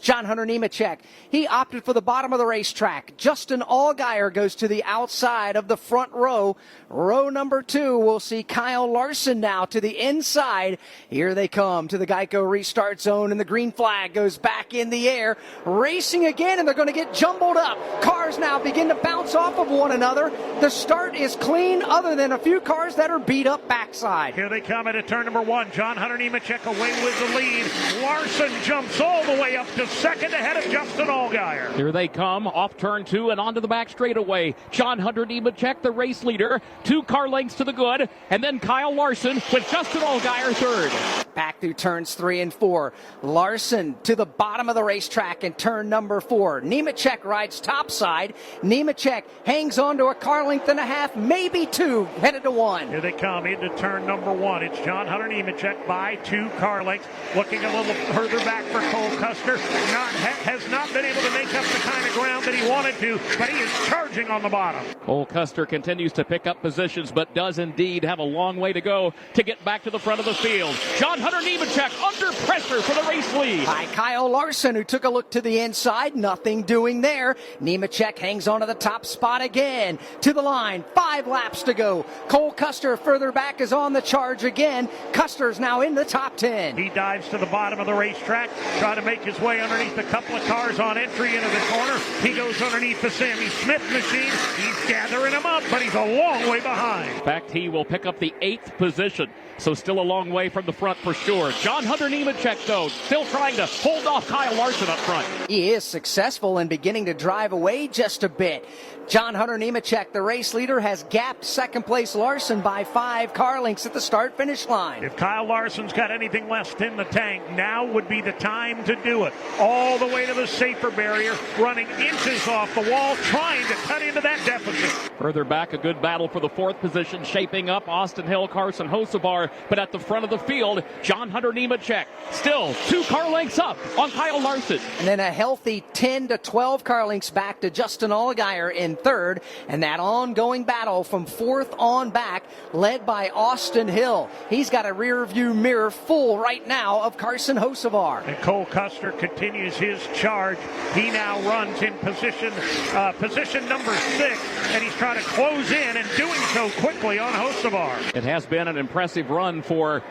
John Hunter Nemechek, he opted for the bottom of the racetrack. Justin Allgaier goes to the outside of the front row. Row number 2, we'll see Kyle Larson now to the inside. Here they come to the Geico restart zone, and the green flag goes back in the air. Racing again, and they're going to get jumbled up. Cars now begin to bounce off of one another. The start is clean, other than a few cars that are beat up backside. Here they come into turn number 1. John Hunter Nemechek away with the lead. Larson jumps all the way up to second ahead of Justin Allgaier. Here they come off turn 2 and onto the back straightaway. John Hunter Nemechek, the race leader, 2 car lengths to the good, and then Kyle Larson with Justin Allgaier third. Back through turns 3 and 4. Larson to the bottom of the racetrack in turn number 4. Nemechek rides topside. Nemechek hangs on to a car length and a half, maybe 2, headed to 1. Here they come into turn number 1. It's John Hunter Nemechek by 2 car lengths. Looking a little further back for Cole Custer. Has not been able to make up the kind of ground that he wanted to, but he is charging on the bottom. Cole Custer continues to pick up positions, but does indeed have a long way to go to get back to the front of the field. John Hunter Nemechek under pressure for the race lead. By Kyle Larson, who took a look to the inside. Nothing doing there. Nemechek hangs on to the top spot again. To the line. 5 laps to go. Cole Custer further back is on the charge again. Custer's now in the top 10. He dives to the bottom of the racetrack, trying to make his way underneath a couple of cars on entry into the corner. He goes underneath the Sammy Smith machine. He's gathering them up, but he's a long way behind. In fact, he will pick up the 8th position, so still a long way from the front for sure. John Hunter Nemechek, though, still trying to hold off Kyle Larson up front. He is successful in beginning to drive away just a bit. John Hunter Nemechek, the race leader, has gapped second place Larson by 5 car lengths at the start-finish line. If Kyle Larson's got anything left in the tank, now would be the time to do it. All the way to the safer barrier, running inches off the wall, trying to cut into that deficit. Further back, a good battle for the 4th position shaping up. Austin Hill, Carson Hocevar, but at the front of the field, John Hunter Nemechek still 2 car lengths up on Kyle Larson. And then a healthy 10 to 12 car lengths back to Justin Allgaier in 3rd, and that ongoing battle from 4th on back, led by Austin Hill. He's got a rear view mirror full right now of Carson Hocevar. And Cole Custer continues his charge. He now runs in position number 6, and he's trying to close in and doing so quickly on Hocevar. It has been an impressive run for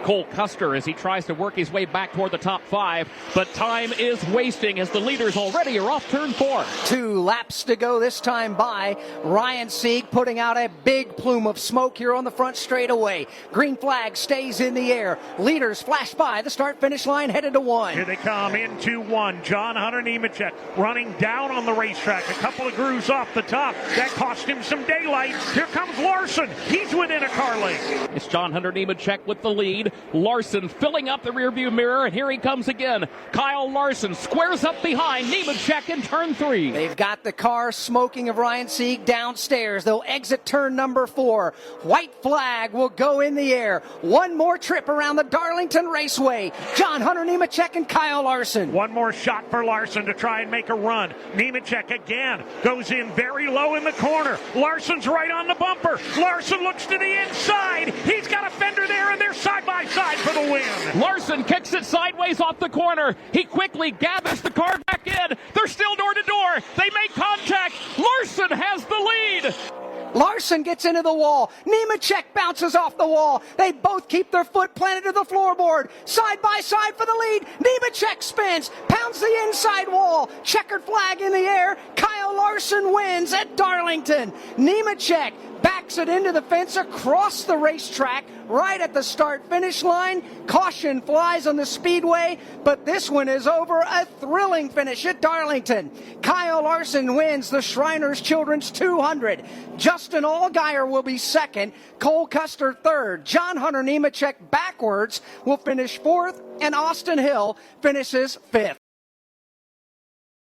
Cole Custer as he tries to work his way back toward the top 5, but time is wasting as the leaders already are off turn 4. 2 laps to go this time by. Ryan Sieg putting out a big plume of smoke here on the front straightaway. Green flag stays in the air. Leaders flash by the start-finish line, headed to 1. Here they come into 1. John Hunter Nemechek running down on the racetrack. A couple of grooves off the top. That cost him some daylight. Here comes Larson. He's within a car length. It's John Hunter Nemechek with the lead. Larson filling up the rearview mirror, and here he comes again. Kyle Larson squares up behind Nemechek in turn 3. They've got the car smoking of Ryan Sieg downstairs. They'll exit turn number 4. White flag will go in the air. One more trip around the Darlington Raceway. John Hunter Nemechek and Kyle Larson. One more shot for Larson to try and make a run. Nemechek again goes in very low in the corner. Larson's right on the bumper. Larson looks to the inside. He's got a fender there, and they're side by side for the win. Larson kicks it sideways off the corner. He quickly gathers the car back in. They're still door to door. They make contact. Larson has the lead. Larson gets into the wall. Nemechek bounces off the wall. They both keep their foot planted to the floorboard. Side by side for the lead. Nemechek spins, pounds the inside wall. Checkered flag in the air. Kyle Larson wins at Darlington. Nemechek backs it into the fence across the racetrack right at the start-finish line. Caution flies on the speedway, but this one is over. A thrilling finish at Darlington. Kyle Larson wins the Shriners Children's 200. Justin Allgaier will be 2nd. Cole Custer 3rd. John Hunter Nemechek backwards will finish 4th, and Austin Hill finishes 5th.